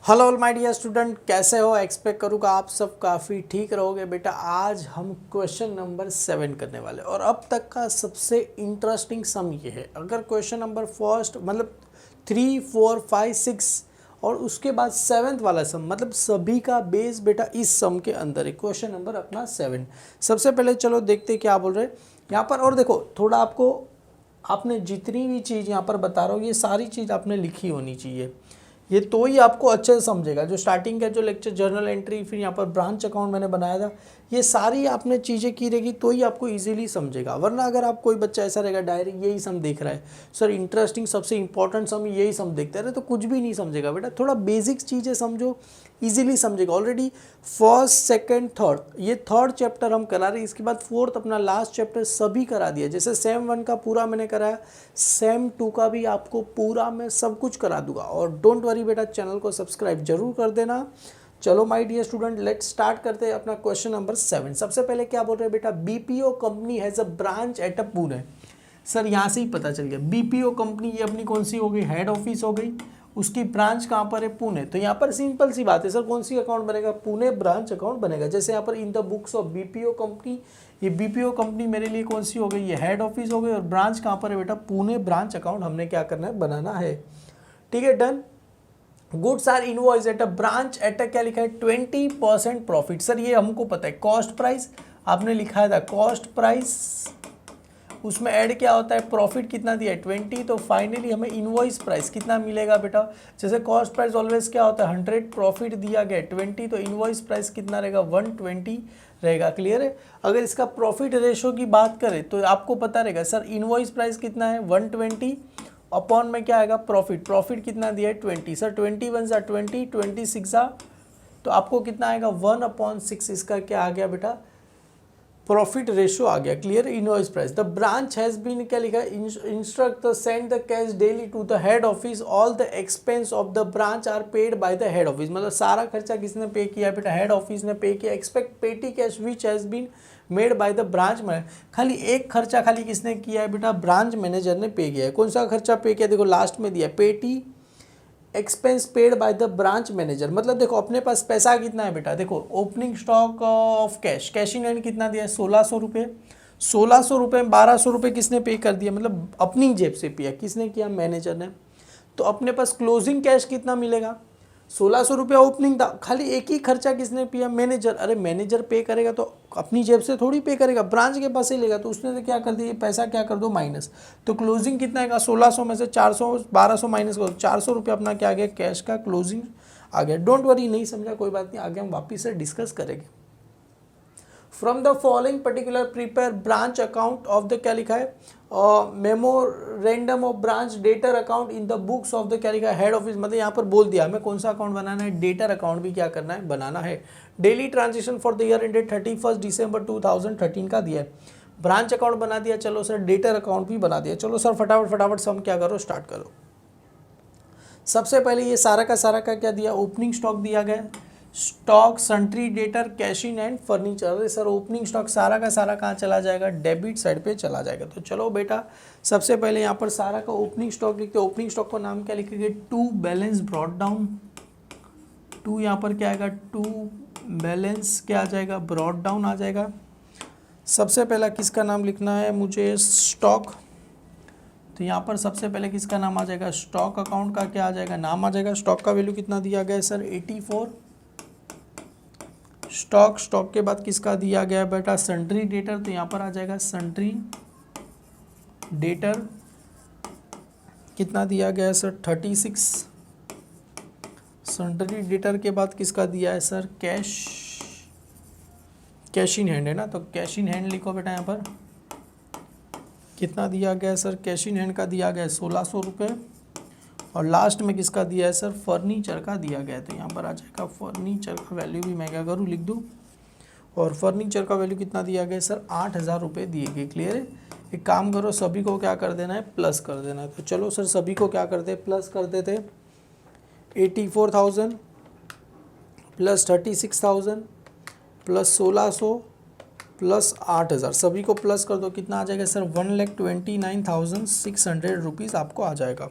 Hello all my dear student, कैसे हो? Expect करूँगा आप सब काफ़ी ठीक रहोगे। बेटा आज हम क्वेश्चन नंबर 7 करने वाले और अब तक का सबसे इंटरेस्टिंग सम ये है। अगर क्वेश्चन नंबर फर्स्ट मतलब 3, 4, 5, 6 और उसके बाद 7th वाला सम मतलब सभी का बेस बेटा इस सम के अंदर है। क्वेश्चन नंबर अपना 7। सबसे पहले चलो देखते क्या बोल रहे हैं यहाँ पर। और देखो थोड़ा आपने जितनी भी चीज़ यहाँ पर बता रहा हूँ ये सारी चीज़ आपने लिखी होनी चाहिए, ये तो ही आपको अच्छे से समझेगा। जो स्टार्टिंग का जो लेक्चर जर्नल एंट्री, फिर यहाँ पर ब्रांच अकाउंट मैंने बनाया था, ये सारी आपने चीज़ें की रहेगी तो ही आपको इजीली समझेगा। वरना अगर आप कोई बच्चा ऐसा रहेगा डायरेक्ट यही सम देख रहा है, सर इंटरेस्टिंग सबसे इंपॉर्टेंट सम यही सम देखते रहे, तो कुछ भी नहीं समझेगा। बेटा थोड़ा बेसिक्स चीज़ें समझो, इजीली समझेगा। ऑलरेडी फर्स्ट सेकंड थर्ड ये थर्ड चैप्टर हम करा रहे हैं, इसके बाद फोर्थ अपना लास्ट चैप्टर सभी करा दिया। जैसे सेम 1 का पूरा मैंने कराया, सेम 2 का भी आपको पूरा मैं सब कुछ करा दूंगा। और डोंट वरी बेटा, चैनल को सब्सक्राइब जरूर कर देना। चलो my dear student, let's start करते हैं अपना क्वेश्चन नंबर 7। सबसे पहले क्या बोल रहे हैं बेटा, BPO company has a branch at a Pune. Sir यहाँ से ही पता चल गया, बीपीओ कंपनी ये अपनी कौन सी हो गई, हेड ऑफिस हो गई, उसकी ब्रांच कहाँ पर है, पुणे। तो यहाँ पर सिंपल सी बात है सर, कौन सी अकाउंट बनेगा, पुणे ब्रांच अकाउंट बनेगा। जैसे यहाँ पर in the books of BPO company, ये बीपीओ कंपनी मेरे लिए कौन सी हो गई, ये हेड ऑफिस हो गई और ब्रांच कहाँ पर है बेटा, पुणे ब्रांच अकाउंट हमने क्या करना है, बनाना है। ठीक है, done. Goods are invoice at a branch at a क्या लिखा है, 20% प्रॉफिट। सर ये हमको पता है, कॉस्ट प्राइस आपने लिखा था, कॉस्ट प्राइस उसमें ऐड क्या होता है, प्रॉफिट कितना दिया है 20, तो फाइनली हमें इनवॉइस प्राइस कितना मिलेगा बेटा। जैसे कॉस्ट प्राइस ऑलवेज क्या होता है 100, प्रॉफिट दिया गया 20, तो इनवॉइस प्राइस कितना रहेगा 120 रहेगा। क्लियर है। अगर इसका प्रॉफिट रेशो की बात करें तो आपको पता रहेगा सर इनवॉइस प्राइस कितना है 120 अपॉन में क्या आएगा प्रॉफिट कितना दिया है 20। सर 21 सा 20, 26 सा, तो आपको कितना आएगा 1/6। इसका क्या आ गया बेटा, प्रॉफिट रेशो आ गया। Clear. Invoice price, the branch has been क्या लिखा है, instruct the send the cash daily to the head office, all the expense of the branch are paid by the head office. मतलब सारा खर्चा किसने पे किया बेटा, हेड ऑफिस ने पे किया। Expect petty cash which has been made by the branch manager. खाली एक खर्चा खाली किसने किया है बेटा, ब्रांच मैनेजर ने पे किया है। कौन सा खर्चा पे किया, देखो लास्ट में दिया, पेटी expense paid by the branch manager. मतलब देखो अपने पास पैसा कितना है बेटा, देखो opening stock of cash, cash in hand कितना दिया है 1600 रुपये। 1600 रुपये में 1200 रुपये किसने पे कर दिया, मतलब अपनी जेब से पिया, किसने किया, मैनेजर ने। तो अपने पास क्लोजिंग कैश कितना मिलेगा, 1600 रुपया ओपनिंग था, खाली एक ही खर्चा किसने पिया, मैनेजर। अरे मैनेजर पे करेगा तो अपनी जेब से थोड़ी पे करेगा, ब्रांच के पास ही लेगा, तो उसने तो क्या कर दिया, पैसा क्या कर दो माइनस। तो क्लोजिंग कितना आएगा, 1600 में से 400 1200 माइनस करो, 400 रुपया अपना क्या आ गया, कैश का क्लोजिंग आ गया। डोंट वरी, नहीं समझा कोई बात नहीं, आगे हम वापिस से डिस्कस करेंगे। From the following particular prepare branch account of the क्या लिखा है, memorandum of branch debtor account in the books of the क्या लिखा है, हेड ऑफिस। मतलब यहाँ पर बोल दिया हमें कौन सा अकाउंट बनाना है, डेटर अकाउंट भी क्या करना है, बनाना है। Daily transaction for the year ended 31 दिसंबर 2013 का दिया है, ब्रांच अकाउंट बना दिया। चलो सर डेटर अकाउंट भी बना दिया। चलो सर फटाफट सम क्या करो, स्टार्ट करो। सबसे पहले ये सारा का क्या दिया, ओपनिंग स्टॉक दिया गया, stock sundry debtor cash in and furniture. अरे सर ओपनिंग स्टॉक सारा का सारा कहाँ चला जाएगा, डेबिट साइड पे चला जाएगा। तो चलो बेटा सबसे पहले यहाँ पर सारा का ओपनिंग स्टॉक लिखते हैं। ओपनिंग स्टॉक का नाम क्या लिखेंगे, to balance brought down. To यहाँ पर क्या आएगा, टू बैलेंस क्या आ जाएगा, ब्रॉट डाउन आ जाएगा। सबसे पहला किसका नाम लिखना है मुझे, स्टॉक। तो यहाँ पर सबसे पहले किसका नाम आ जाएगा, स्टॉक अकाउंट का क्या आ जाएगा, नाम आ जाएगा। स्टॉक का वैल्यू कितना दिया गया है सर 84। स्टॉक के बाद किसका दिया गया है बेटा, सन्ट्री डेटर। तो यहाँ पर आ जाएगा सन्ट्री डेटर, कितना दिया गया है सर 36। सन्ट्री डेटर के बाद किसका दिया है सर, कैश इन हैंड है ना, तो कैश इन हैंड लिखो बेटा। यहाँ पर कितना दिया गया है सर, कैश इन हैंड का दिया गया है 1600 रुपये। और लास्ट में किसका दिया है सर, फर्नीचर का दिया गया है। तो यहाँ पर आ जाएगा फर्नीचर का वैल्यू भी मैं क्या करूँ, लिख दूँ। और फर्नीचर का वैल्यू कितना दिया गया सर, 8000 रुपये दिए गए। क्लियर है। एक काम करो, सभी को क्या कर देना है, प्लस कर देना है। तो चलो सर सभी को क्या करते हैं, प्लस कर देते। 84,000 प्लस 36,000 प्लस 1600 प्लस 8000, सभी को प्लस कर दो, कितना आ जाएगा सर 1,29,600 रुपीज़ आपको आ जाएगा।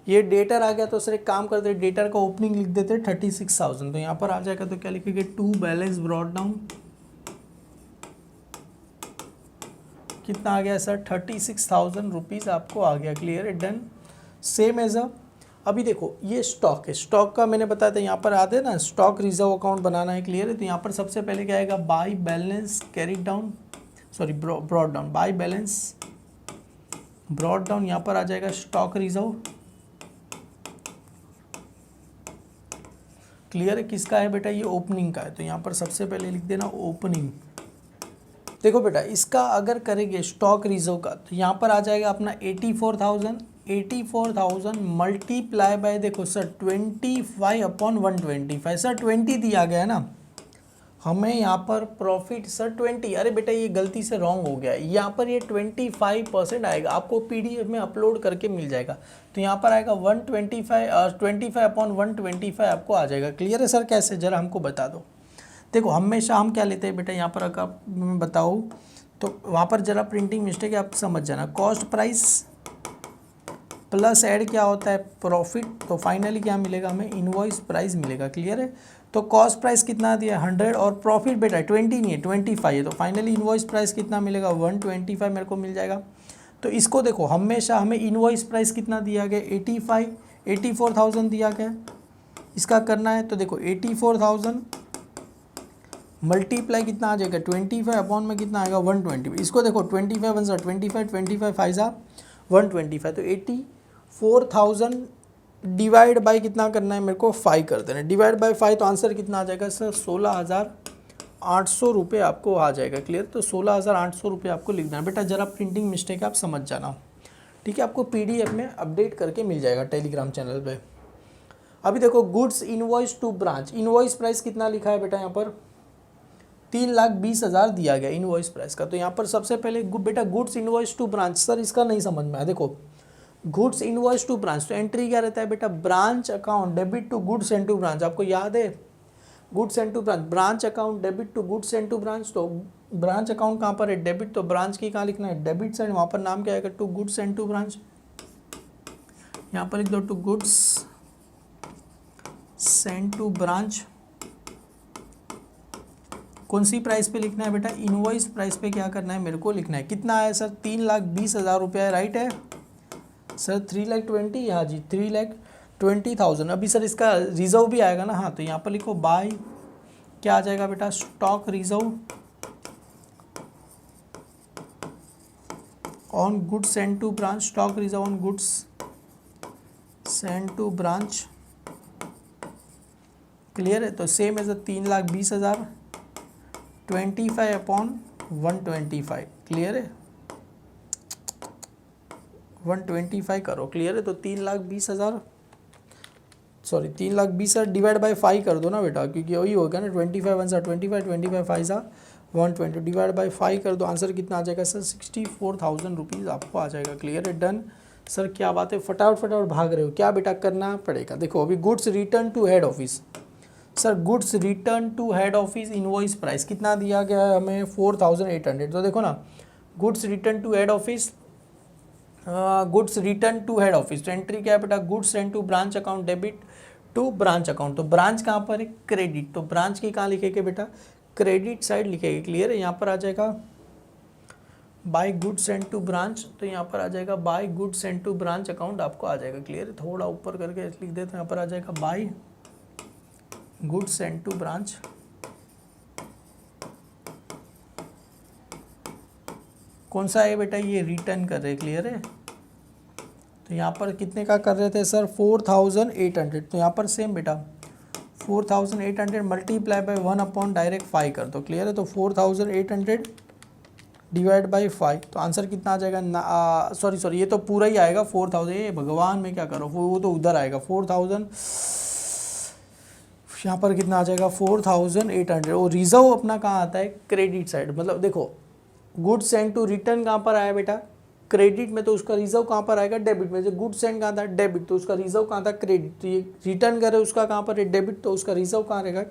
ये डेटर आ गया तो सर एक काम करते हैं, डेटर का ओपनिंग लिख देते हैं 36,000, तो यहाँ पर आ जाएगा तो क्या लिखेंगे, टू बैलेंस ब्रॉड डाउन कितना आ गया सर, 36,000 रुपीज़ आपको आ गया। क्लियर है, डन। सेम एज अभी देखो ये स्टॉक है, स्टॉक का मैंने बताया था यहाँ पर आते हैं ना, स्टॉक रिजर्व अकाउंट बनाना है। क्लियर है, तो यहाँ पर सबसे पहले क्या आएगा, by balance carry down, sorry brought down, by balance brought down, यहाँ पर आ जाएगा स्टॉक रिजर्व। क्लियर है, किसका है बेटा, ये ओपनिंग का है, तो यहाँ पर सबसे पहले लिख देना ओपनिंग। देखो बेटा इसका अगर करेंगे स्टॉक रिजर्व का, तो यहाँ पर आ जाएगा अपना 84,000 मल्टीप्लाई बाय, देखो सर 25/125, सर 20 दिया गया है ना हमें यहाँ पर प्रॉफिट, सर 20, अरे बेटा ये गलती से रॉन्ग हो गया, यहाँ पर ये 25% आएगा, आपको पीडीएफ में अपलोड करके मिल जाएगा। तो यहाँ पर आएगा 25/125 आपको आ जाएगा। क्लियर है सर, कैसे जरा हमको बता दो। देखो हमेशा हम क्या लेते हैं बेटा, यहाँ पर अगर मैं बताऊँ तो वहाँ पर जरा प्रिंटिंग मिस्टेक है, आप समझ जाना, कॉस्ट प्राइस प्लस ऐड क्या होता है, प्रॉफिट, तो फाइनली क्या मिलेगा हमें, इनवॉइस प्राइस मिलेगा। क्लियर है, तो कॉस्ट प्राइस कितना दिया 100 और प्रॉफिट बेटा 20 नहीं है 25 है, तो फाइनली इनवॉइस प्राइस कितना मिलेगा 125 मेरे को मिल जाएगा। तो इसको देखो हमेशा हमें इनवॉइस प्राइस कितना दिया गया 84,000 दिया गया, इसका करना है। तो देखो 84,000 मल्टीप्लाई कितना आ जाएगा 25 अपॉन में कितना आएगा 120, इसको देखो 25 वन सा 25 5 सा 125, तो 84,000 डिवाइड बाय कितना करना है मेरे को 5 कर देना, डिवाइड बाय 5, तो आंसर कितना आ जाएगा सर 16,800 रुपये आपको आ जाएगा। क्लियर, तो 16,800 रुपये आपको लिखना है बेटा, जरा प्रिंटिंग मिस्टेक है आप समझ जाना, ठीक है, आपको पीडीएफ में अपडेट करके मिल जाएगा टेलीग्राम चैनल पे। अभी देखो goods invoice to branch, invoice price कितना लिखा है बेटा, यहाँ पर 3,20,000 दिया गया इनवॉइस प्राइस का। तो यहाँ पर सबसे पहले बेटा goods invoice to branch, sir इसका नहीं समझ में आया, देखो गुड्स इनवॉइस टू ब्रांच, तो एंट्री क्या रहता है बेटा, branch account debit to goods and to branch, आपको याद है goods and to branch, branch account debit to goods and to branch, तो ब्रांच अकाउंट कहाँ पर है, डेबिट, तो ब्रांच की कहाँ लिखना है, डेबिट साइड, वहाँ पर नाम क्या आएगा, to goods and to branch, यहाँ पर लिख दो to goods send to branch. कौन सी प्राइस पे लिखना है बेटा, इनवॉइस प्राइस पे क्या करना है मेरे को लिखना है, कितना है सर 3,20,000 रुपया है, राइट है सर 3,20,000, हाँ जी 3,20,000। अभी सर इसका रिजर्व भी आएगा ना, हाँ तो यहाँ पर लिखो बाय क्या आ जाएगा बेटा, stock reserve on goods send to branch, stock reserve on goods send to branch. Clear है, तो सेम एज 3,20,000 25/125। क्लियर है, 125 करो। क्लियर है, तो 3,20,000 सॉरी 3,20,000 डिवाइड बाय 5 कर दो ना बेटा, क्योंकि वही होगा ना 25 वन सा 25 25 5 सा 120 डिवाइड बाय 5 कर दो, आंसर कितना आ जाएगा सर 64,000 रुपीज़ आपको आ जाएगा। क्लियर है, डन। सर क्या बात है, फटाफट भाग रहे हो क्या बेटा, करना पड़ेगा। देखो अभी goods return to head office, sir goods return to head office invoice price कितना दिया गया है हमें 4,800, तो देखो ना goods return to head office, goods return to head office, तो एंट्री क्या है बेटा, goods send to branch account debit to branch account, तो ब्रांच कहाँ पर है, क्रेडिट, तो ब्रांच की कहाँ लिखेंगे बेटा, क्रेडिट साइड लिखेंगे। क्लियर है, यहाँ पर आ जाएगा by goods send to branch, तो यहाँ पर आ जाएगा by goods send to branch account आपको आ जाएगा। क्लियर है, थोड़ा ऊपर करके लिख देते हैं, यहाँ पर आ जाएगा by goods send to branch. कौन सा है बेटा, ये रिटर्न कर रहे। क्लियर है, तो यहाँ पर कितने का कर रहे थे सर 4,800, तो यहाँ पर सेम बेटा 4,800 मल्टीप्लाई बाय 1 डायरेक्ट 5 कर दो। क्लियर है, तो 4,800 डिवाइड बाय 5, तो आंसर कितना आ जाएगा, सॉरी ये तो पूरा ही आएगा 4,000, ये भगवान में क्या करो, वो तो उधर आएगा 4,000, यहाँ पर कितना आ जाएगा 4,800, और रिजर्व अपना कहाँ आता है, क्रेडिट साइड, मतलब देखो गुड्स सेंड टू रिटर्न कहाँ पर आया बेटा, क्रेडिट में, तो उसका रिजर्व कहाँ पर आएगा, डेबिट में। जो गुड्स सेंड कहाँ था, डेबिट, तो उसका रिजर्व कहाँ था, क्रेडिट, तो ये रिटर्न करे उसका कहाँ पर है, डेबिट, तो उसका रिजर्व कहाँ रहेगा,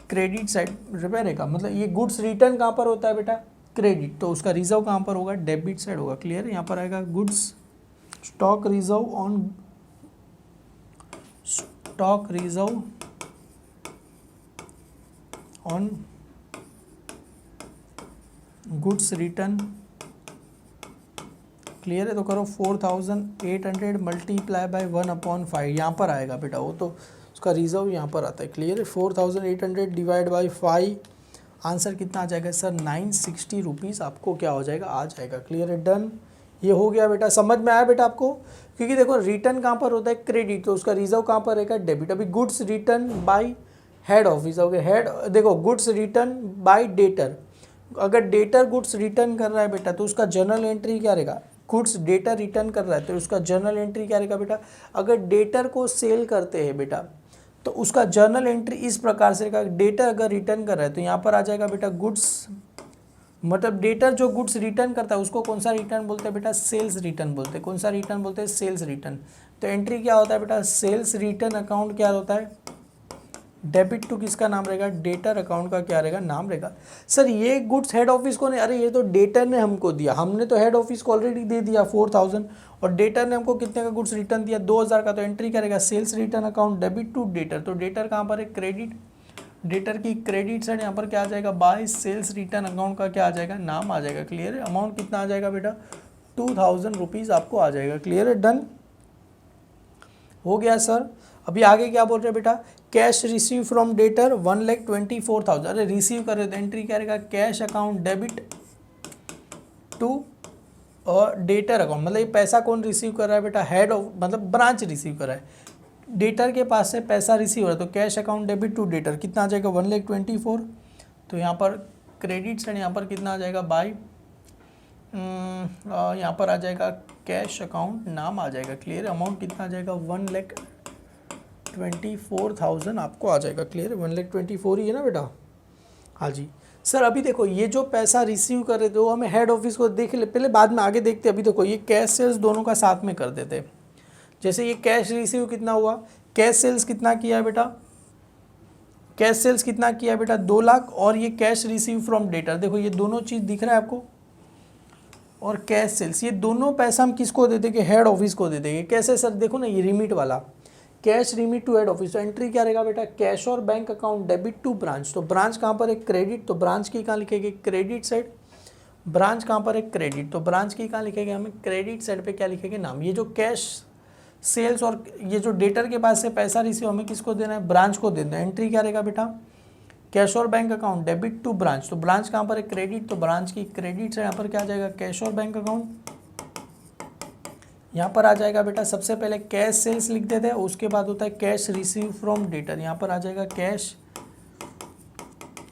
क्रेडिट साइड रहेगा। मतलब ये गुड्स रिटर्न कहाँ पर होता है बेटा, क्रेडिट, तो उसका रिजर्व कहाँ पर होगा, डेबिट साइड होगा। क्लियर है, यहाँ पर आएगा goods stock reserve on stock reserve on goods return, clear है। तो करो 4800 मल्टीप्लाई बाय 1/5, यहाँ पर आएगा बेटा, वो तो उसका रिजर्व यहाँ पर आता है, क्लियर है। 4800 डिवाइड बाई 5, आंसर कितना आ जाएगा सर, 960 रुपीज़ आपको क्या हो जाएगा, आ जाएगा, क्लियर है, डन। ये हो गया बेटा, समझ में आया बेटा आपको, क्योंकि देखो रिटर्न कहाँ पर होता है, क्रेडिट, तो उसका रिजर्व कहाँ पर रहेगा, डेबिट। अभी goods return bye head office, okay, head, देखो गुड्स रिटर्न बाय डेटर, अगर डेटर गुड्स रिटर्न कर रहा है बेटा तो उसका जर्नल एंट्री क्या रहेगा, गुड्स डेटर रिटर्न कर रहा है तो उसका जर्नल एंट्री क्या रहेगा बेटा। अगर डेटर को सेल करते हैं बेटा तो उसका जर्नल एंट्री इस प्रकार से रहेगा, डेटर अगर रिटर्न कर रहा है तो यहाँ पर आ जाएगा बेटा गुड्स, मतलब डेटर जो गुड्स रिटर्न करता है उसको कौन सा रिटर्न बोलते हैं बेटा, सेल्स रिटर्न बोलते हैं। कौन सा रिटर्न बोलते हैं, सेल्स रिटर्न। तो एंट्री क्या होता है बेटा, सेल्स रिटर्न अकाउंट क्या होता है, डेबिट टू किसका नाम रहेगा, डेटर अकाउंट का क्या रहेगा, नाम रहेगा। सर ये गुड्स हेड ऑफिस को नहीं, अरे ये तो डेटर ने हमको दिया, हमने तो हेड ऑफिस को ऑलरेडी दे दिया 4000, और डेटर ने हमको कितने का गुड्स रिटर्न दिया, 2000 का। तो एंट्री करेगा sales return account debit to debtor, तो डेटर कहाँ पर है, क्रेडिट, डेटर की क्रेडिट साइड यहाँ पर क्या आ जाएगा, बाय सेल्स रिटर्न अकाउंट का क्या आ जाएगा, नाम आ जाएगा, क्लियर है। अमाउंट कितना आ जाएगा बेटा, 2000 रुपीज़ आपको आ जाएगा, क्लियर है, डन हो गया सर। अभी आगे क्या बोल रहे हैं बेटा, कैश रिसीव फ्रॉम डेटर 1,24,000, अरे रिसीव कर रहे तो एंट्री क्या रहेगा, कैश अकाउंट डेबिट टू और डेटर अकाउंट, मतलब ये पैसा कौन रिसीव कर रहा है बेटा, हेड ऑफ, मतलब ब्रांच रिसीव कर रहा है, डेटर के पास से पैसा रिसीव हो रहा है, तो cash account debit to debtor कितना आ जाएगा, 1,24,000। तो यहाँ पर क्रेडिट साइड यहाँ पर कितना आ जाएगा, बाय यहाँ पर आ जाएगा कैश अकाउंट, नाम आ जाएगा, क्लियर। अमाउंट कितना आ जाएगा, 1,24,000 आपको आ जाएगा, क्लियर है, 1,24,000 ही है ना बेटा, हाँ जी। सर अभी देखो ये जो पैसा रिसीव कर रहे थे वो हमें हेड ऑफिस को देख ले, पहले बाद में आगे देखते। अभी देखो ये कैश सेल्स दोनों का साथ में कर देते, जैसे ये कैश रिसीव कितना हुआ, कैश सेल्स कितना किया है बेटा, कैश सेल्स कितना किया है बेटा, 2 लाख, और ये कैश रिसीव फ्रॉम डेटर, देखो ये दोनों चीज़ दिख रहा है आपको, और कैश सेल्स, ये दोनों पैसा हम किसको दे देंगे, हेड ऑफिस को दे देंगे। कैसे सर, देखो ना ये रिमिट वाला, cash remit to head office, तो एंट्री क्या रहेगा बेटा, कैश और bank account debit to branch, तो ब्रांच कहाँ पर है, क्रेडिट, तो ब्रांच की कहाँ लिखेंगे, क्रेडिट साइड, ब्रांच कहाँ पर है, क्रेडिट, तो ब्रांच की कहाँ लिखेंगे, हमें क्रेडिट साइड पे क्या लिखेंगे, नाम। ये जो कैश सेल्स और ये जो डेटर के पास से पैसा रिसीव हमें किसको देना है, ब्रांच को देना है। एंट्री क्या रहेगा बेटा, कैश और bank account debit to branch, तो ब्रांच कहाँ पर है, क्रेडिट, तो ब्रांच की क्रेडिट से यहाँ पर क्या आ जाएगा, कैश और बैंक अकाउंट। यहाँ पर आ जाएगा बेटा, सबसे पहले कैश सेल्स लिख देते हैं, उसके बाद होता है कैश रिसीव फ्रॉम डेटर, यहाँ पर आ जाएगा कैश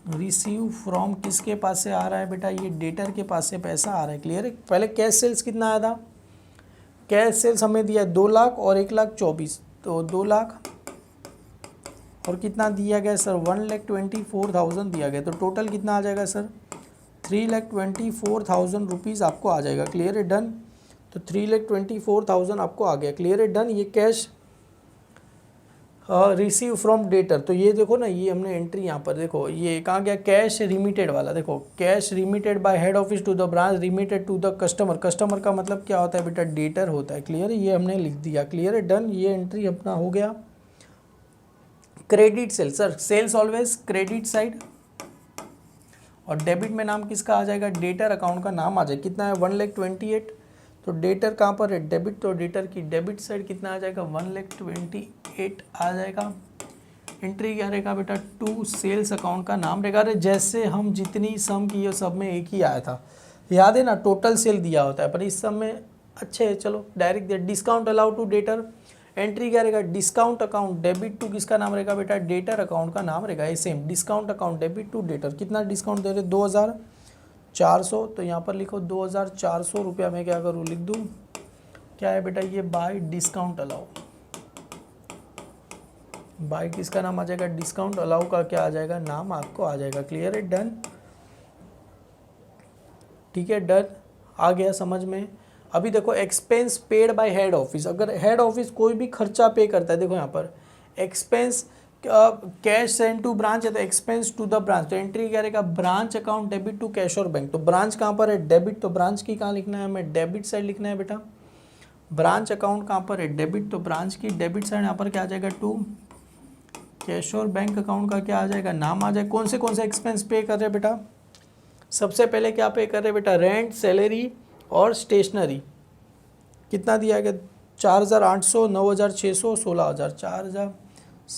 रिसीव फ्रॉम, किसके पास से आ रहा है बेटा, ये डेटर के पास से पैसा आ रहा है, क्लियर है। पहले कैश सेल्स कितना आया था, कैश सेल्स हमें दिया 2 लाख और 1,24,000, तो 2 लाख और कितना दिया गया सर, 1,24,000 दिया गया, तो टोटल कितना आ जाएगा सर, 3,24,000 रुपीज़ आपको आ जाएगा, क्लियर है, डन। तो 3,24,000 आपको आ गया, क्लियर है, डन। ये कैश रिसीव फ्रॉम डेटर, तो ये देखो ना, ये हमने एंट्री यहाँ पर देखो, ये कहाँ गया, कैश रिमिटेड वाला, देखो cash remitted by head office to the branch remitted to the customer, customer का मतलब क्या होता है बेटा, डेटर होता है, क्लियर है, ये हमने लिख दिया, क्लियर है, डन। ये एंट्री अपना हो गया। Credit sale, sir sales always credit side, और डेबिट में नाम किसका आ जाएगा, डेटर अकाउंट का नाम आ जाएगा, कितना है, 1,28,000, तो डेटर कहाँ पर है, डेबिट, तो डेटर की डेबिट साइड कितना आ जाएगा, 1,28,000 आ जाएगा। एंट्री क्या रहेगा बेटा, टू सेल्स अकाउंट का नाम रहेगा। अरे जैसे हम जितनी सम की है सब में एक ही आया था, याद है ना, टोटल सेल दिया होता है, पर इस सम में अच्छे है, चलो डायरेक्ट दिया। Discount allow to debtor, entry क्या रहेगा, डिस्काउंट अकाउंट डेबिट टू किसका नाम रहेगा बेटा, डेटर अकाउंट का नाम रहेगा, ये same discount account debit to debtor. कितना डिस्काउंट दे रहे, 2,400, तो यहाँ पर लिखो 2,400 रुपया, मैं क्या करूँ, लिख दूँ, क्या है बेटा, ये बाय डिस्काउंट अलाउ, बाय किसका नाम आ जाएगा, डिस्काउंट अलाउ का क्या आ जाएगा, नाम आपको आ जाएगा, क्लियर है, डन, ठीक है, डन, आ गया समझ में। अभी देखो expense paid by head office, अगर हेड ऑफिस कोई भी खर्चा पे करता है, देखो यहाँ पर expense cash send to branch है तो एक्सपेंस टू द ब्रांच, तो एंट्री क्या रहेगा, branch account debit to cash और बैंक, तो ब्रांच कहाँ पर है, डेबिट, तो ब्रांच की कहाँ लिखना है, हमें डेबिट साइड लिखना है बेटा। ब्रांच अकाउंट कहाँ पर है, डेबिट, तो ब्रांच की डेबिट साइड यहाँ पर क्या आ जाएगा, टू कैश और बैंक अकाउंट का क्या आ जाएगा, नाम आ जाए। कौन से एक्सपेंस पे कर रहे हैं बेटा, सबसे पहले क्या पे कर रहे हैं बेटा, रेंट, सैलरी और स्टेशनरी। कितना दिया गया, 4,800, 9,600, 16,000, 4,000।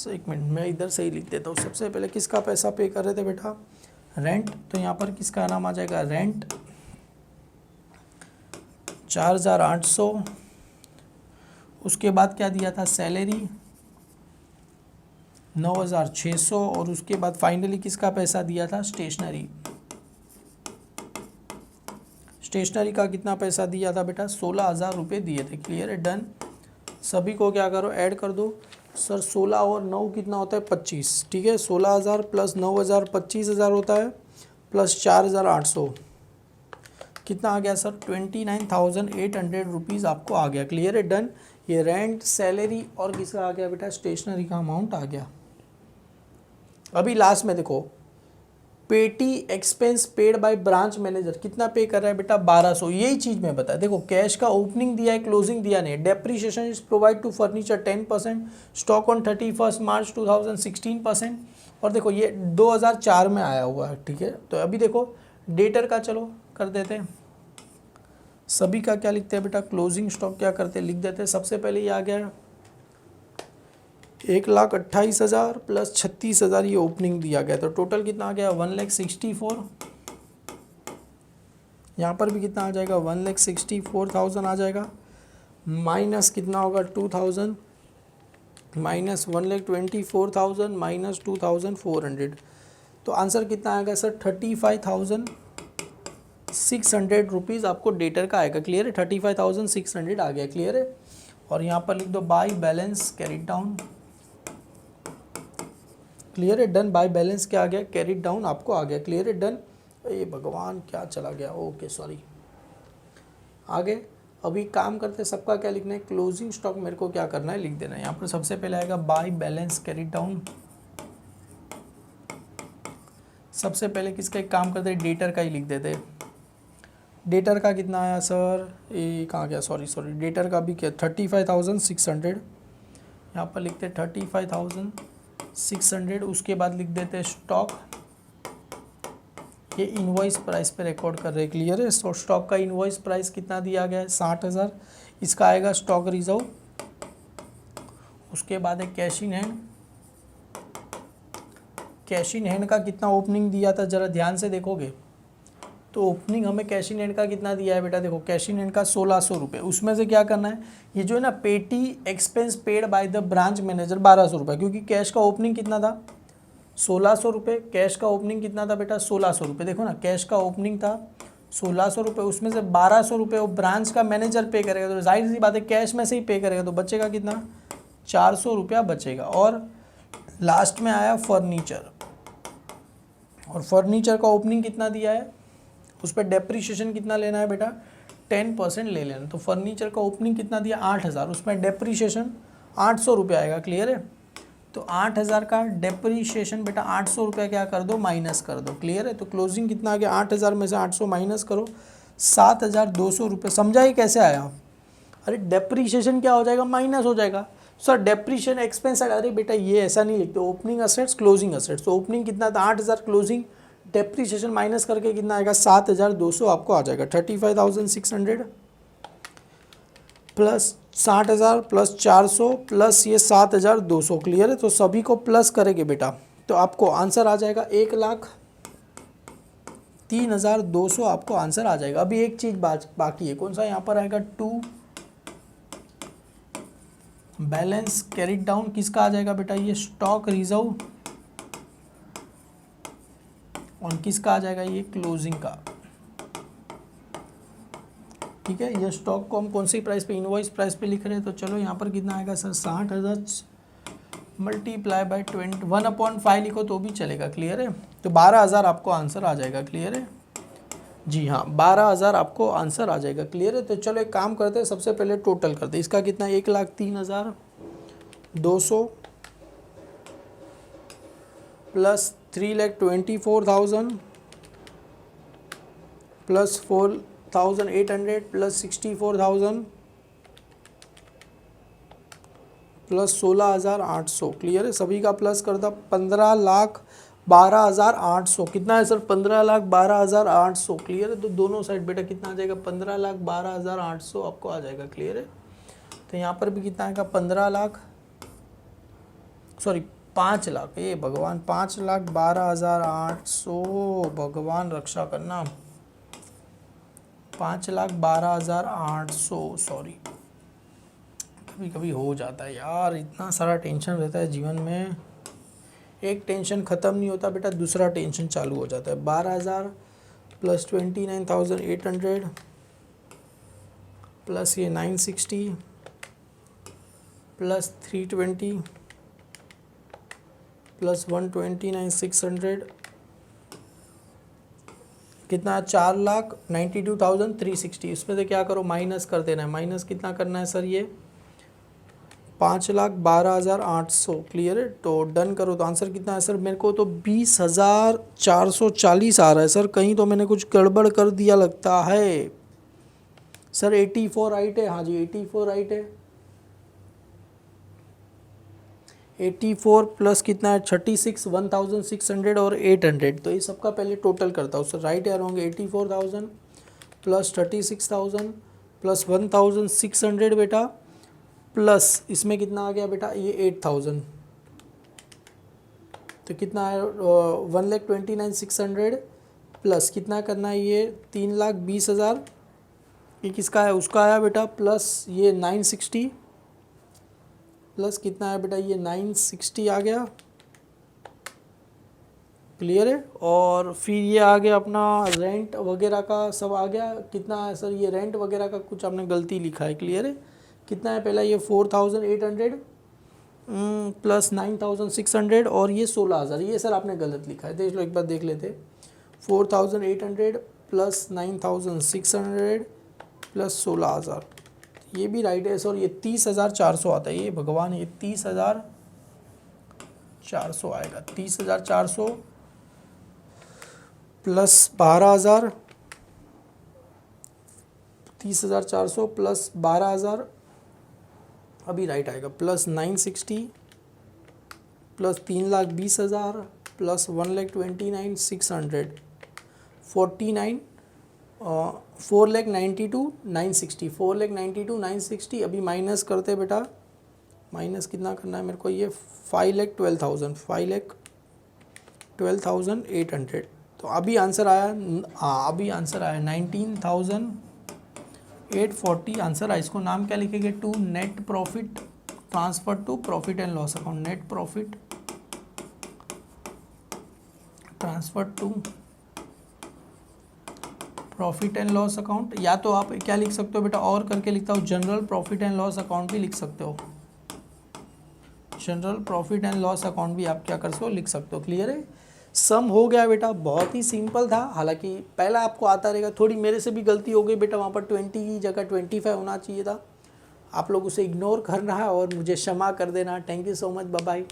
एक मिनट मैं इधर से ही लिख देता हूँ। सबसे पहले किसका पैसा पे कर रहे थे बेटा, रेंट, तो यहाँ पर किसका नाम आ जाएगा, रेंट 4,800। उसके बाद क्या दिया था, सैलरी 9,600। और उसके बाद फाइनली किसका पैसा दिया था, स्टेशनरी। स्टेशनरी का कितना पैसा दिया था बेटा, 16,000 रुपये दिए थे। क्लियर है, डन। सभी को क्या करो, ऐड कर दो। सर 16 और 9 कितना होता है, 25। ठीक है, 16,000 प्लस 9,000 25,000 होता है, प्लस 4,800 कितना आ गया सर, 29,800 रुपीज़ आपको आ गया। क्लियर है, डन। ये रेंट, सैलरी और किसका आ गया बेटा, स्टेशनरी का अमाउंट आ गया। अभी लास्ट में देखो, पेटी expense paid by branch manager कितना पे कर रहा है बेटा, 1,200। यही चीज़ मैं बता, देखो कैश का ओपनिंग दिया है, क्लोजिंग दिया नहीं। Depreciation is provide to furniture 10%, stock on 31 March 2016%। और देखो ये 2004 में आया हुआ है। ठीक है, तो अभी देखो डेटर का चलो कर देते हैं। सभी का क्या लिखते हैं बेटा, क्लोजिंग स्टॉक क्या करते हैं, लिख देते हैं। सबसे पहले ये आ गया 1,28,000 प्लस 36,000, ये ओपनिंग दिया गया। तो टोटल कितना आ गया, 1,64,000। यहाँ पर भी कितना आ जाएगा, 1,64,000 आ जाएगा। माइनस कितना होगा, 2,000, माइनस 1,24,000 माइनस 2,400। तो आंसर कितना आएगा सर, 35,600 रुपीज़ आपको डेटर का आएगा। क्लियर है, 35,600 आ गया। क्लियर है, और यहाँ पर लिख दो by balance carried down. Clear है, डन। बाय बैलेंस क्या आ गया, कैरिड डाउन आपको आ गया। क्लियर है, डन। ये भगवान क्या चला गया, ओके सॉरी। आगे अभी काम करते, सबका क्या लिखना है, क्लोजिंग स्टॉक मेरे को क्या करना है, लिख देना है। यहाँ पर सबसे पहले आएगा बाय बैलेंस कैरिड डाउन। सबसे पहले किसका एक काम करते हैं, डेटर का ही लिख देते हैं। डेटर का कितना आया सर, ये कहाँ गया, सॉरी डेटर का भी क्या, 35,600। यहाँ पर लिखते 35,600। उसके बाद लिख देते हैं स्टॉक, ये इनवॉइस प्राइस पे रिकॉर्ड कर रहे हैं। क्लियर है, तो स्टॉक का इनवॉइस प्राइस कितना दिया गया है, 60,000। इसका आएगा स्टॉक रिजर्व। उसके बाद है cash in hand. Cash in hand का कितना ओपनिंग दिया था, जरा ध्यान से देखोगे तो ओपनिंग हमें कैश इन हैंड का कितना दिया है बेटा, देखो कैश इन हैंड का 1,600 रुपये। उसमें से क्या करना है, ये जो है ना पेटी expense paid by the branch manager 1,200 रुपये, क्योंकि कैश का ओपनिंग कितना था, 1,600 रुपये। कैश का ओपनिंग कितना था बेटा, 1,600 रुपये। देखो ना, कैश का ओपनिंग था 1,600 रुपये, उसमें से 1,200 रुपये वो ब्रांच का मैनेजर पे करेगा। तो जाहिर सी बात है कैश में से ही पे करेगा, तो बचेगा कितना, 400 रुपया बचेगा। और लास्ट में आया फर्नीचर, और फर्नीचर का ओपनिंग कितना दिया है, उस पर डेप्रीशिएशन कितना लेना है बेटा, 10% ले लेना। तो फर्नीचर का ओपनिंग कितना दिया, 8,000, उसमें डेप्रीशिएशन 800 रुपये आएगा। क्लियर है, तो 8,000 का डेप्रीशिएशन बेटा 800 रुपये क्या कर दो, माइनस कर दो। क्लियर है, तो क्लोजिंग कितना आ गया, 8,000 में से 800 माइनस करो, 7,200 रुपये। समझा ही कैसे आया, अरे डेप्रीशिएशन क्या हो जाएगा, माइनस हो जाएगा। सर डेप्रीशिएशन एक्सपेंस, अरे बेटा ये ऐसा नहीं लिखते, ओपनिंग असेट्स क्लोजिंग असेट्स। तो ओपनिंग कितना था 8,000, क्लोजिंग डेप्रीशिएशन माइनस करके कितना आएगा, 7,200 आपको आ जाएगा। 35,600 प्लस 60,000 प्लस 400 प्लस ये 7,200। क्लियर है, तो सभी को प्लस करेंगे बेटा, तो आपको आंसर आ जाएगा 1,03,200 आपको आंसर आ जाएगा। अभी एक चीज़ बाकी है, कौन सा, यहाँ पर आएगा 2 बैलेंस कैरिड डाउन। किसका आ जाएगा बेटा, ये स्टॉक रिजर्व। और किसका आ जाएगा, ये क्लोजिंग का। ठीक है, ये स्टॉक को हम कौन सी प्राइस पे, इनवॉइस प्राइस पे लिख रहे हैं। तो चलो यहाँ पर कितना आएगा सर, 60,000 मल्टीप्लाई बाय 1/5 लिखो तो भी चलेगा। क्लियर है, तो 12,000 आपको आंसर आ जाएगा। क्लियर है, जी हाँ 12,000 आपको आंसर आ जाएगा। क्लियर है, तो चलो एक काम करते हैं, सबसे पहले टोटल करते हैं। इसका कितना, 1,03,200 plus 3,24,000 plus 4,800 plus 64,000 plus 16,800, clear है, सभी का प्लस कर दो। 15,12,800 कितना है सर? 15,12,800, क्लियर है। तो दोनों साइड बेटा कितना आ जाएगा? 15,12,800 आपको आ जाएगा, क्लियर है। तो यहाँ पर भी कितना आएगा? 5 लाख, ये भगवान 5,12,800, भगवान रक्षा करना। 5,12,800, सॉरी, कभी कभी हो जाता है यार, इतना सारा टेंशन रहता है जीवन में, एक टेंशन ख़त्म नहीं होता बेटा, दूसरा टेंशन चालू हो जाता है। 12,000 प्लस 29,800 प्लस ये 960 प्लस 320 प्लस 129,600 कितना? 4,92,360। इसमें से क्या करो? माइनस कर देना है। माइनस कितना करना है सर? ये 5,12,800, क्लियर है। तो डन करो। तो आंसर कितना है सर? मेरे को तो 20,440 आ रहा है सर, कहीं तो मैंने कुछ गड़बड़ कर दिया लगता है सर। 84 राइट है? हाँ जी 84 राइट है। 84 प्लस कितना है? 36, 1,600 और 800। तो ये सबका पहले टोटल करता हूँ सर, राइट या रॉन्ग? 84,000 प्लस 36,000 प्लस 1,600 बेटा, प्लस इसमें कितना आ गया बेटा? ये 8,000। तो कितना है? 1,29,600 प्लस कितना करना है? ये 3,20,000। ये किसका है? उसका आया बेटा। प्लस ये 960 प्लस कितना है बेटा? ये 960 आ गया, क्लियर है। और फिर ये आ गया अपना रेंट वगैरह का सब आ गया। कितना है सर? ये रेंट वगैरह का कुछ आपने गलती लिखा है, क्लियर है। कितना है? पहला ये 4,800 प्लस 9,600 और ये 16,000, ये सर आपने गलत लिखा है, देख लो एक बार, देख लेते। 4,800 प्लस 9,600 प्लस 16,000, ये भी राइट है सर। ये 30,400 आता है, ये भगवान, ये 30,400 आएगा। 30,400 प्लस 12,000, 30,400 प्लस 12,000 अभी राइट आएगा, प्लस 960 प्लस 3,20,000 प्लस 1,29,600 49 4,92,960 4,92,960। अभी माइनस करते बेटा, माइनस कितना करना है मेरे को? ये 5,12,000 5,12,800। तो अभी आंसर आया, हाँ अभी आंसर आया 19,840 आंसर है। इसको नाम क्या लिखेंगे? To net profit transfer to profit and loss account. Net profit transfer to profit and loss account, या तो आप क्या लिख सकते हो बेटा, और करके लिखता हूँ, general profit and loss account भी लिख सकते हो। General profit and loss account भी आप क्या कर सकते हो? लिख सकते हो, क्लियर है। सम हो गया बेटा, बहुत ही सिंपल था। हालांकि पहला आपको आता रहेगा, थोड़ी मेरे से भी गलती हो गई बेटा, वहाँ पर 20 की जगह 25 होना चाहिए था। आप लोग उसे इग्नोर करना है और मुझे क्षमा कर देना। Thank you so much, bye bye.